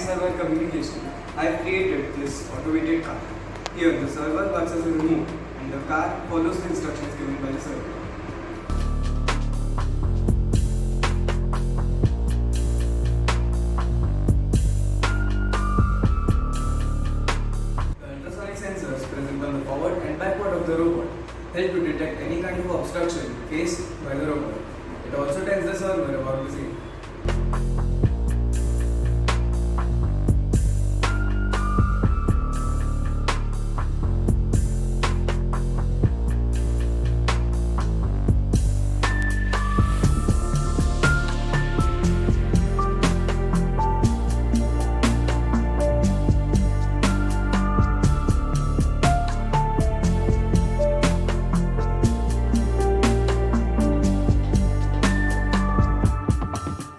client-server communication, I have created this automated car. Here, the server works as a remote and the car follows the instructions given by the server. The ultrasonic sensors present on the forward and backward of the robot help to detect any kind of obstruction faced by the robot. It also tells the server about the same.